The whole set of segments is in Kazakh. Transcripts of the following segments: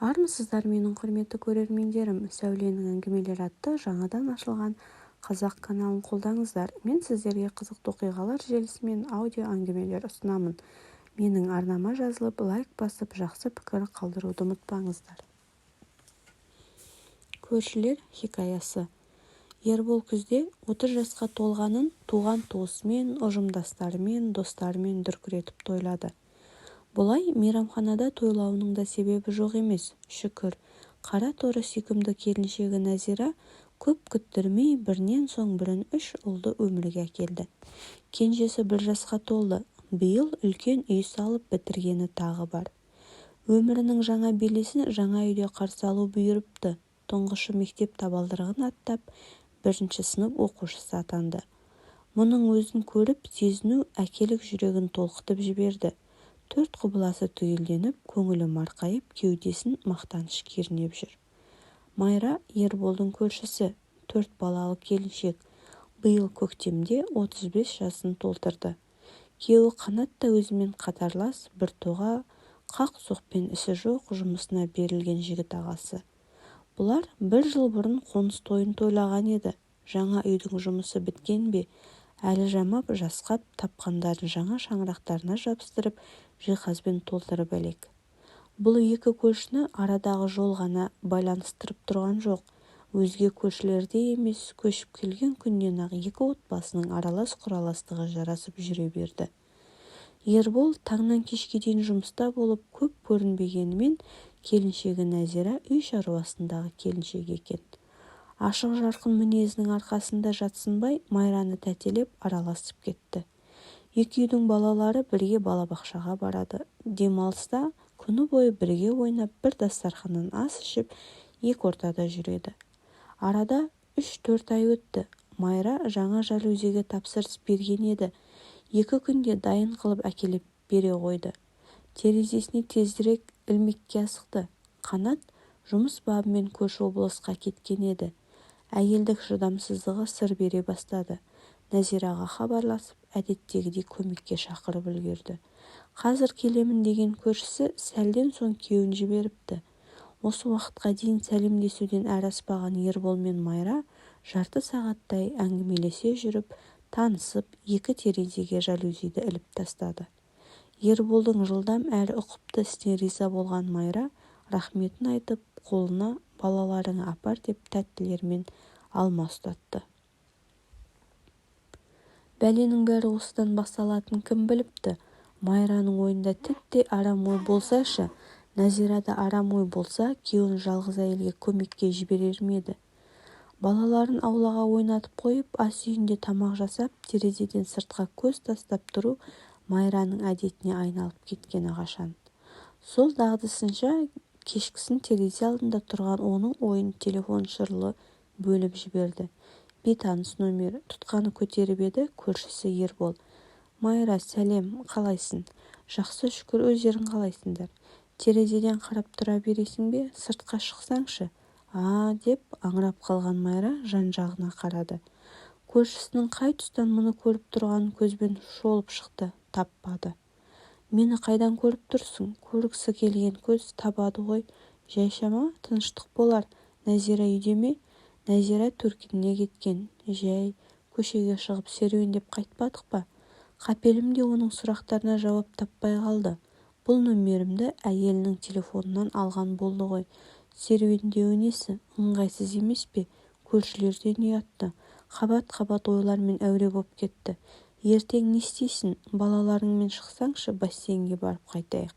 Армысыздар менің құрметті көрермендерім, Сәуленің әңгімелері атты жаңадан ашылған қазақ каналын қолдаңыздар. Мен сіздерге қызықты оқиғалар желісімен аудио әңгімелер ұсынамын. Менің арнама жазылып, лайк басып, жақсы пікір қалдыруды ұмытпаңыздар. Көршілер хикаясы. Ербол күзде 30 жасқа толғанын туған туысымен, ұжымдастарымен, достарымен дүркіретіп тойлады. Бұлай мейрамханада тойлауының да себебі жоқ емес. Шүкір, қара торы сүйкімді келіншегі Нәзира көп күттірмей бірінен соң бірін 3 ұлды өмірге әкелді. Кенжесі 1 жасқа толды. Биыл үлкен үй салып бітіргені тағы бар. Өмірінің жаңа белесін жаңа үйде қарсы алу бұйырыпты. Тұңғышы мектеп табалдырығын аттап, 1-ші сынып оқушысы атанды. Мұның өзін көріп, сезіну әкелік жүрегін толқытып жіберді. 4 құбыласы түгелденіп, көңілі марқайып, кеудесін мақтаныш кернеп жүр. Майра Ерболдың көршісі, 4 балалы келіншек. Биыл көктемде 35 жасын толтырды. Күйеуі Қанат та өзімен қатарлас, бір тоға, қақ-соқпен ісі жоқ жұмысына берілген жігіт ағасы. Бұлар 1 жыл бұрын қоныс тойын тойлаған еді. Жаңа үйдің жұмысы біткен бе? Әлі жамап, жасқап, тапқандарын жаңа шаңырақтарына жабыстырып, жиһазбен толтырып әлек. Бұл 2 көршіні арадағы жол ғана байланыстырып тұрған жоқ. Өзге көршілерде емес, көшіп келген күннен-ақ 2 отбасының аралас-құраластығы жарасып жүре берді. Ербол таңнан кешке дейін жұмыста болып көп көрінбегенімен, келіншегі Нәзира үй шаруасындағы келіншек екен. Ашық жарқын мінезінің арқасында жатсынбай, Майраны тәтелеп араласып кетті. 2 үйдің балалары бірге балабақшаға барады. Демалыста күні бойы бірге ойнап, бір дастарханнан ас ішіп, 2 ортада жүреді. Арада 3-4 ай өтті. Майра жаңа жалюзиге тапсырыс берген еді. 2 күнде дайын қылып әкеліп бере қойды. Терезесіне тезірек ілмекке асықты. Қанат жұмыс бабымен көрші облысқа кеткен еді. Әйелдік шыдамсыздығы сыр бере бастады. Нәзираға хабарласып, әдеттегідей көмекке шақырып үлгерді. Қазір келемін деген көршісі сәлден соң күйеуін жіберіпті. Осы уақытқа дейін сәлемдесуден аспаған Ербол мен Майра жарты сағаттай әңгімелесе жүріп, танысып, 2 терезеге жалюзиді іліп тастады. Ерболдың жылдам әрі ұқыпты ісіне риза болған Майра рахметін айтып, қолына балаларыңа апар деп тәттілермен алма ұстатты. Бәленің бәрі осыдан басталатын кім біліпті? Майраның ойында тіттей арам ой болсашы, Нәзирада арам ой болса, күйеуін жалғыз әйелге көмекке жіберер ме еді? Балаларын аулаға ойнатып қойып, ас үйінде тамақ жасап, терезеден сыртқа көз тастап тұру Майраның әдетіне айналып кеткені қашан. Сол дағдысынша кешкісін терезе алдында тұрған оның ойын телефон шырылы бөліп жіберді. Бейтаныс номер. Тұтқаны көтеріп еді, көршісі Ербол. Майра, сәлем, қалайсың? Жақсы, шүкір, өздерің қалайсыңдар? Терезеден қарап тұра бересің бе? Сыртқа шықсаңшы. Деп аңырап қалған Майра жан-жағына қарады. Көршісінің қай тұстан мұны көріп тұрғанын көзбен шолып шықты, таппады. Мені қайдан көріп тұрсың? Көргісі келген көз табады ғой. Жайшама, тыныштық болар. Нәзира үйде ме? Нәзира төркініне кеткен. Жай, көшеге шығып серуендеп қайтпадық па? Қапелімде оның сұрақтарына жауап таппай қалды. Бұл нөмерімді әйелінің телефонынан алған болды ғой. Серуендеу несі? Ыңғайсыз емес пе? Көршілерден ұятты. Қабат-қабат ойлармен әуре боп кетті. Ертең не істейсің? Балаларыңмен шықсаңшы, бассейнге барып қайтайық.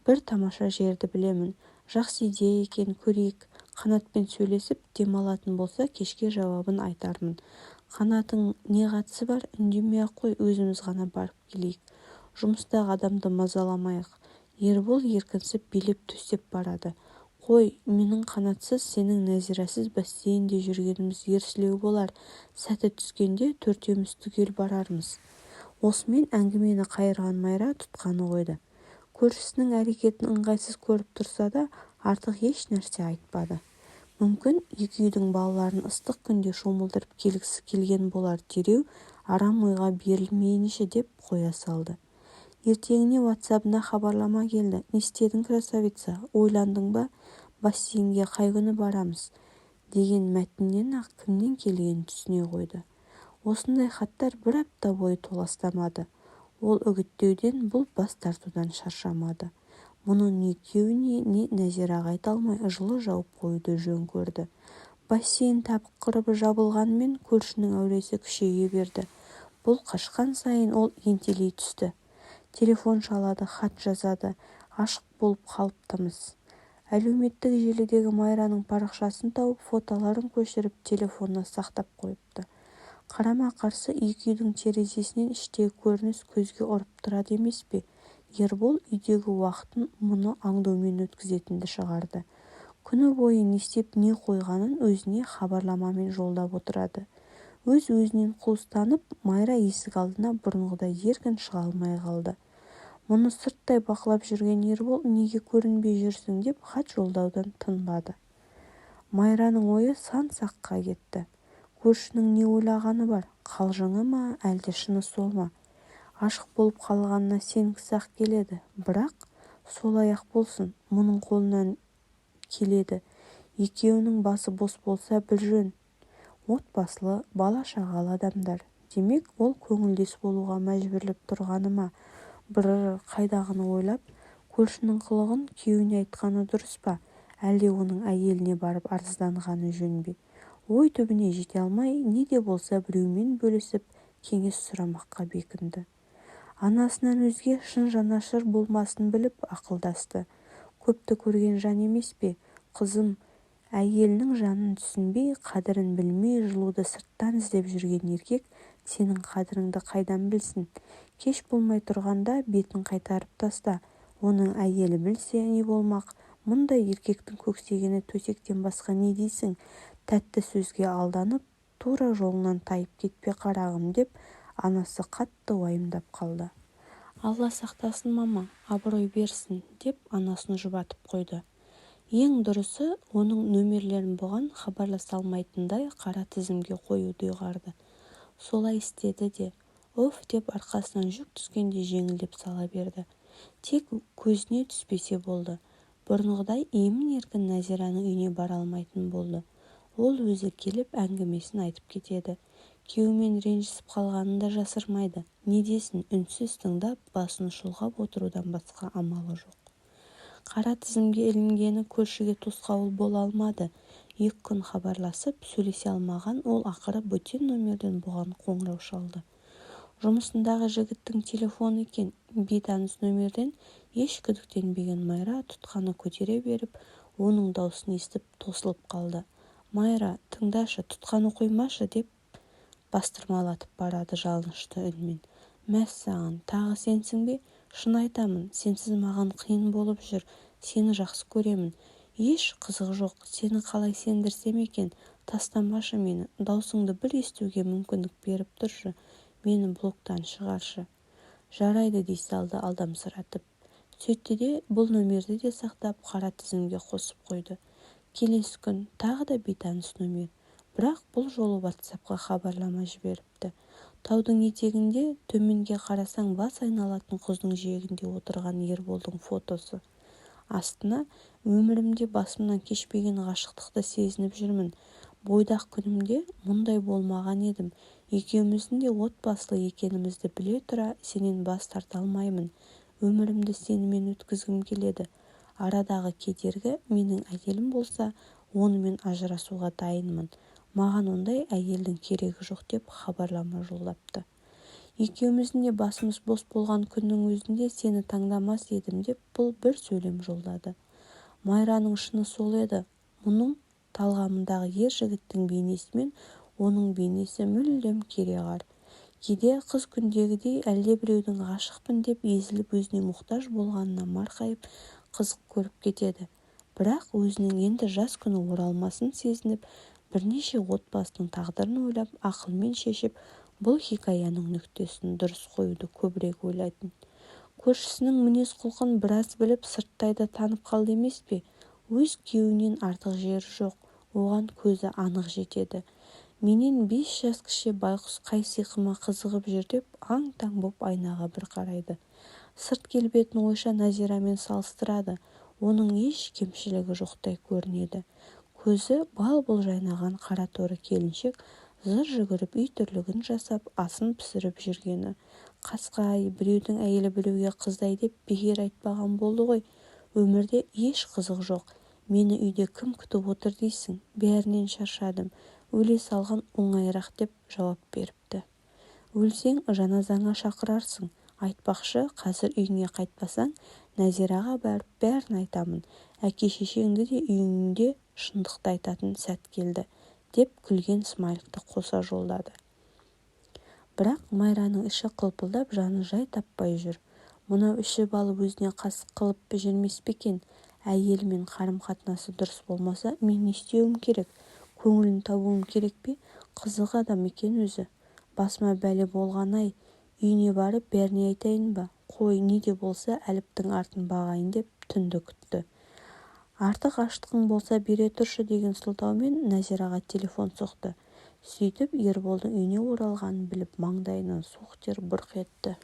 Бір тамаша жерді білемін. Жақсы идея екен, көрейік. Қанатпен сөйлесіп, демалатын болса, кешке жауабын айтармын. Қанатың не қатысы бар? Үндемей-ақ қой, өзіміз ғана барып келейік. Жұмыстағы адамды мазаламайық. Ербол еркінсіп билеп төстеп барады. Қой, менің Қанатсыз, сенің Нәзирасыз бассейнде жүргеніміз ерсілеу болар. Сәті түскенде 4-еуміз түгел барармыз. Осымен әңгімені қайырған Майра тұтқаны қойды. Көршісінің әрекетін ыңғайсыз көріп тұрса да, артық еш нәрсе айтпады. Мүмкін 2 үйдің балаларын ыстық күнде шомылдырып келгісі келген болар, дереу арам ойға берілмейінше деп қоя салды. Ертеңіне WhatsApp-ына хабарлама келді. Не істедің, красавица? Ойландың ба? Бассейнге қай күні барамыз? Деген мәтіннен-ақ кімнен келгенін түсіне қойды. Осындай хаттар бір апта бойы толастамады. Ол үгіттеуден, бұл бас тартудан шаршамады. Мұның екеуіне не Нәзираға айта алмай жылы жауып қоюды жөн көрді. Бассейн тақырыбы жабылғанымен көршінің әуресі күшейе берді. Бұл қашқан сайын ол ентелей түсті. Телефон шалады, хат жазады. Ғашық болып қалыптымыз. Әлеуметтік желідегі Майраның парақшасын тауып, фотоларын көшіріп, телефонына сақтап қойыпты. Қарама-қарсы екі үйдің терезесінен іштегі көрініс көзге ұрып тұрады емес пе? Ербол үйдегі уақытын мұны аңдумен өткізетінді шығарды. Күні бойы не істеп не қойғанын өзіне хабарламамен жолдап отырады. Өз-өзінен қуыстанып, Майра есік алдына бұрынғыдай еркін шыға алмай қалды. Мұны сырттай бақылап жүрген Ербол неге көрінбей жүрсің деп хат жолдаудан тынбады. Майраның ойы сан-саққа кетті. Көршінің не ойлағаны бар? Қалжыңы ма, әлде шыны сол ма? Ғашық болып қалғанына сенгісі-ақ келеді. Бірақ солай-ақ болсын, мұның қолынан келеді. Екеуінің басы бос болса бір жөн. Отбасылы, бала-шағалы адамдар. Демек, ол көңілдес болуға мәжбүрлеп тұрғаны ма? Бір қайдағыны ойлап, көршінің қылығын күйеуіне айтқаны дұрыс па? Әлде оның әйеліне барып арызданғаны жөн бе? Ой түбіне жете алмай, не де болса біреумен бөлісіп, кеңес сұрамаққа бекінді. Анасынан өзге шын жанашыр болмасын біліп ақылдасты. Көпті көрген жан емес пе? Қызым, әйелінің жанын түсінбей, қадірін білмей, жылуды сырттан іздеп жүрген еркек сенің қадіріңді қайдан білсін? Кеш болмай тұрғанда бетін қайтарып таста. Оның әйелі білсе не болмақ? Мұндай еркектің көксегені төсектен басқа не дейсің? Тәтті сөзге алданып, тура жолынан тайып кетпе қарағым деп анасы қатты уайымдап қалды. Алла сақтасын мама, абырой берсін деп анасын жұбатып қойды. Ең дұрысы оның нөмерлерін бұған хабарласа алмайтындай қара тізімге қоюды ұйғарды. Солай істеді де, оф деп арқасынан жүк түскенде жеңілдеп сала берді. Тек көзіне түспесе болды. Бұрынғыдай емін-еркін Нәзираның үйіне бара алмайтын болды. Ол өзі келіп әңгімесін айтып кетеді. Күйеуімен ренжісіп қалғанын да жасырмайды. Не десін, үнсіз тыңдап, басын шұлғап отырудан басқа амалы жоқ. Қара тізімге ілінгені көршіге тосқауыл бола алмады. 2 күн хабарласып, сөйлесе алмаған ол ақыры бөтен нөмерден бұған қоңырау шалды. Жұмысындағы жігіттің телефоны екен. Бейтаныс нөмерден еш күдіктенбеген Майра тұтқаны көтере беріп, оның даусын естіп тосылып қалды. Майра, тыңдашы, тұтқаны қоймашы деп бастырмалатып барады жалынышты үнмен. Мәссаған, тағы сенсің бе? Шын айтамын, сенсіз маған қиын болып жүр. Сені жақсы көремін. Еш қызық жоқ. Сені қалай сендірсем екен? Тастамашы мені. Даусыңды бір естуге мүмкіндік беріп тұршы. Мені блоктан шығаршы. Жарайды дей салды алдамсыратып. Сөйтті де бұл нөмерді де сақтап қара тізімге қосып қойды. Келесі күн тағы да бейтаныс нөмер. Бірақ бұл жолы WhatsApp-қа хабарлама жіберіпті. Таудың етегінде төменге қарасаң бас айналатын құздың жиегінде отырған Ерболдың фотосы. Астына өмірімде басымнан кешпеген ғашықтықты сезініп жүрмін. Бойдақ күнімде мұндай болмаған едім. Екеуміздің де отбасылы екенімізді біле тұра сенен бас тарта алмаймын. Өмірімді сенімен өткізгім келеді. Арадағы кедергі менің әйелім болса, онымен ажырасуға дайынмын. Маған ондай әйелдің керегі жоқ деп хабарлама жолдапты. Екеуміздің де басымыз бос болған күннің өзінде сені таңдамас едім деп бұл бір сөйлем жолдады. Майраның шыны сол еді. Мұның талғамындағы ер жігіттің бейнесімен оның бейнесі мүлдем кереғар. Кейде қыз күндегідей әлде біреудің ғашықпын деп езіліп өзіне мұқтаж болғанына марқайып қызық көріп кетеді. Бірақ өзінің енді жас күні оралмасын сезініп, бірнеше отбасының тағдырын ойлап, ақылмен шешіп, бұл хикаяның нүктесін дұрыс қоюды көбірек ойлайтын. Көршісінің мінез-құлқын біраз біліп, сырттайда танып қалды емес пе? Өз күйеуінен артық жері жоқ, оған көзі анық жетеді. Менен 5 жас кіші байқұс қай сиқыма қызығып жүр деп аң-таң боп айнаға бір қарайды. Сырт келбетін ойша Назирамен салыстырады. Оның еш кемшілігі жоқтай көрінеді. Көзі бал-бұл жайнаған қара торы келіншек зыр жүгіріп үй тірлігін жасап, асын пісіріп жүргені. Қасқай, біреудің әйелі біреуге қыздай деп бекер айтпаған болды ғой. Өмірде еш қызық жоқ. Мені үйде кім күтіп отыр дейсің? Бәрінен шаршадым. Өле салған оңайырақ деп жауап беріпті. Өлсең жаназаңа шақырарсың. Айтпақшы, қазір үйіңе қайтпасаң, Нәзираға барып бәрін айтамын. Әке-шешеңді де үйіңде шындықты айтатын сәт келді, деп күлген смайликті қоса жолдады. Бірақ Майраның іші қылпылдап, жаны жай таппай жүр. Мынау ішіп алып өзіне қасық қылып жүрмес пе екен? Әйелімен қарым-қатынасы дұрыс болмаса, мен не істеуім керек? Көңілін табуым керек пе? Қызық адам екен өзі. Басыма бәле болған-ай. Үйіне барып бәріне айтайын ба? Қой, не де болса Әліптің артын бағайын деп түнді күтті. Артық аштығың болса бере тұршы деген сылтаумен Нәзираға телефон соқты. Сөйтіп Ерболдың үйіне оралғанын біліп маңдайынан суық тер бұрқ етті.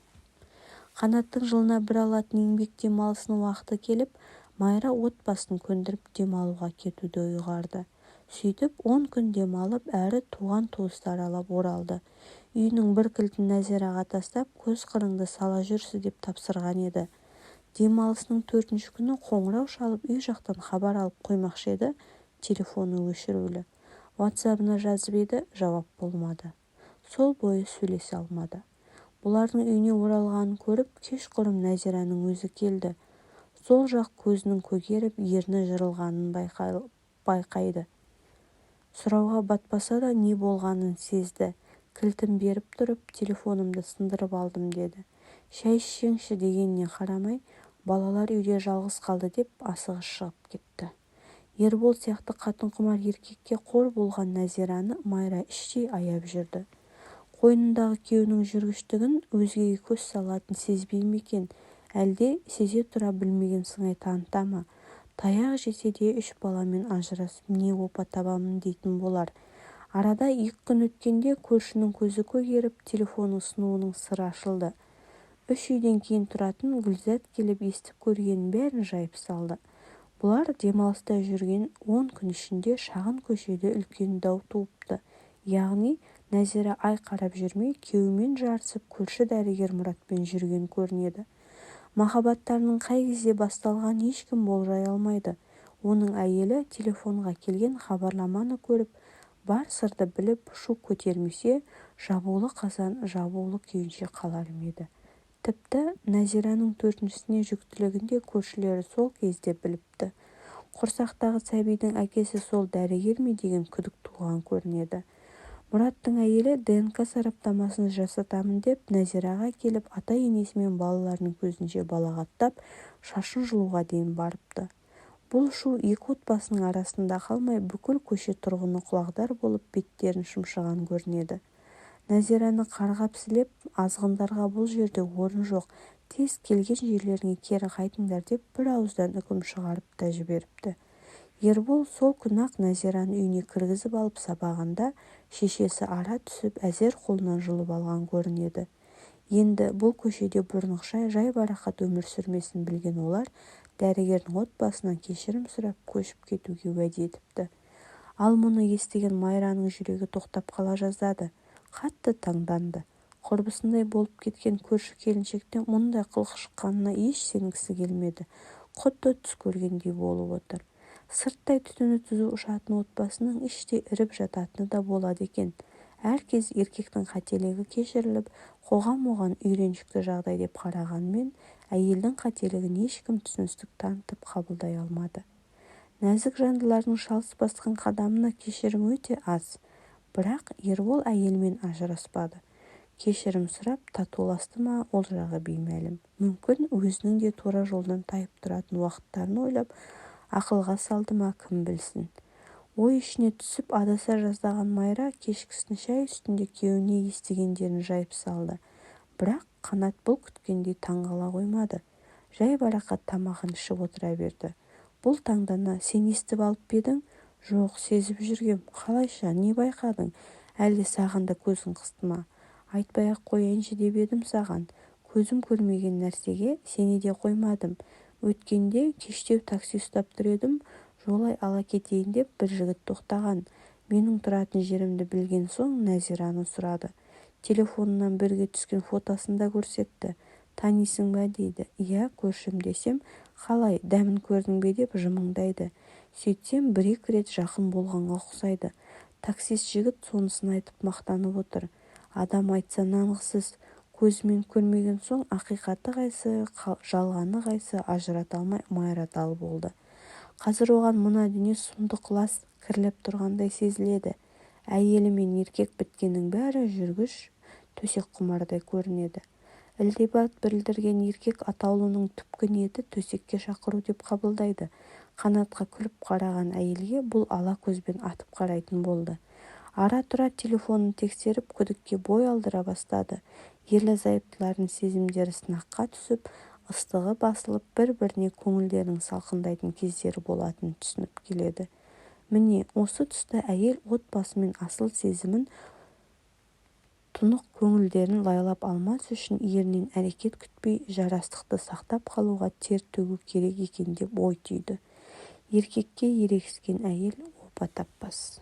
Қанаттың жылына бір алатын еңбек демалысының уақыты келіп, Майра отбасын көндіріп демалуға кетуді ұйғарды. Сөйтіп 10 күн демалып, әрі туған-туысты аралап оралды. Үйінің бір кілтін Нәзираға тастап, көз қырыңды сала жүрсі деп тапсырған еді. Демалысының 4-ші күні қоңырау шалып үй жақтан хабар алып қоймақшы еді, телефоны өшірулі. WhatsApp-ына жазып еді, жауап болмады. Сол бойы сөйлесе алмады. Бұлардың үйіне оралғанын көріп, кешқұрым Нәзираның өзі келді. Сол жақ көзінің көгеріп, ерні жырылғанын байқайды. Сұрауға батпаса да не болғанын сезді. Кілтін беріп тұрып, телефонымды сындырып алдым деді. Шәй ішсеңші дегеніне қарамай, балалар үйде жалғыз қалды деп асығыс шығып кетті. Ербол сияқты қатын-құмар еркекке қор болған Нәзираны Майра іштей аяп жүрді. Қойнындағы күйеуінің жүргіштігін өзгеге көз салатын сезбей ме екен, әлде сезе тұра білмеген сыңай таныта ма? Таяқ жесе де 3 баламен ажырасып не опа табамын дейтін болар. Арада 2 күн өткенде көршінің көзі көгеріп, телефон ұсынуының сыры ашылды. 3 үйден кейін тұратын Гүлзат келіп естіп көргенін бәрін жайып салды. Бұлар демалыста жүрген 10 күн ішінде шағын көшеде үлкен дау туыпты. Яғни Нәзира ай қарап жүрмей, күйеуімен жарысып көрші дәрігер Мұратпен жүрген көрінеді. Махаббаттарының қай кезде басталған ешкім болжай алмайды. Оның әйелі телефонға келген хабарламаны көріп, бар сырды біліп, шу көтермесе, жабулы қазан жабулы күйінше қалар еді. Тіпті Нәзираның 4-шісіне жүктілігінде көршілері сол кезде біліпті. Құрсақтағы сәбидің әкесі сол дәрігер ме деген күдік туған көрінеді. Мұраттың әйелі ДНК сараптамасын жасатамын деп Нәзираға келіп, ата-енесімен балаларының көзінше балағаттап, шашын жұлуға дейін барыпты. Бұл шу 2 отбасының арасында қалмай, бүкіл көше тұрғыны құлағдар болып беттерін шымшыған көрінеді. Нәзираны қарғап-сілеп, азғындарға бұл жерде орын жоқ, тез келген жерлеріңе кері қайтыңдар деп бір ауыздан үкім шығарып та жіберіпті. Ербол сол күн-ақ Нәзираны үйіне кіргізіп алып сабағанда, шешесі ара түсіп, әзер қолынан жұлып алған көрінеді. Енді бұл көшеде бұрынғыша жай-барақат өмір сүрмесін білген олар, дәрігердің отбасынан кешірім сұрап көшіп кетуге уәде етіпті. Ал мұны естіген Майраның жүрегі тоқтап қала жаздады. Қатты таңданды. Құрбысындай болып кеткен көрші келіншектен мұндай қылық шыққанына еш сенгісі келмеді. Құдды түс көргендей болып отыр. Сырттай түтіні түзу ұшатын отбасының іште іріп жататыны да болады екен. Әркез еркектің қателігі кешіріліп, қоғам оған үйреншікті жағдай деп қарағанмен, әйелдің қателігін ешкім түсіністік танытып қабылдай алмады. Нәзік жандылардың шалыс басқан қадамына кешірім өте аз. Бірақ Ербол әйелмен ажыраспады. Кешірім сұрап татуласты ма, ол жағы беймәлім. Мүмкін өзінің де тура жолдан тайып тұратын уақыттарын ойлап, ақылға салды ма, кім білсін. Ой ішіне түсіп адаса жаздаған Майра кешкісін шай үстінде күйеуіне естігендерін жайып салды. Бірақ Қанат бұл күткендей таңғала қоймады. Жай барақат тамағын ішіп отыра берді. Бұл таңдана, сен естіп алып едің? Жоқ, сезіп жүргем. Қалайша, не байқадың? Әлде саған да көзің қысты ма? Айтпай-ақ қояйыншы деп едім саған. көзім көрмеген нәрсеге сене де қоймадым. Өткенде кештеу такси ұстап тұр едім, жолай ала кетейін деп бір жігіт тоқтаған. Менің тұратын жерімді білген соң Нәзираны сұрады. Телефонынан бірге түскен фотосын да көрсетті. Танисың ба дейді. Иә, көршім десем, қалай, дәмін көрдің бе деп жымыңдайды. Сөйтсем, бір-екі рет жақын болғанға ұқсайды. Таксист жігіт сонысын айтып мақтанып отыр. Адам айтса нанғысыз, көзімен көрмеген соң ақиқаты қайсы, жалғаны қайсы ажырата алмай майраталы болды. Қазір оған мына дүние сұмдық лас кірлеп тұрғандай сезіледі. Әйелі мен еркек біткеннің бәрі жүргіш, төсек құмардай көрінеді. Ілтипат білдірген еркек атаулының түпкі ниеті төсекке шақыру деп қабылдайды. Қанатқа күліп қараған әйелге бұл ала көзбен атып қарайтын болды. Ара-тұра телефонын тексеріп күдікке бой алдыра бастады. Ерлі-зайыптылардың сезімдері сынаққа түсіп, ыстығы басылып, бір-біріне көңілдерінің салқындайтын кездері болатынын түсініп келеді. Міне, осы тұста әйел отбасымен асыл сезімін, тұнық көңілдерін лайлап алмас үшін ерінен әрекет күтпей жарастықты сақтап қалуға тер төгу керек екен деп ой түйді. Еркекке ерегіскен әйел опа таппас.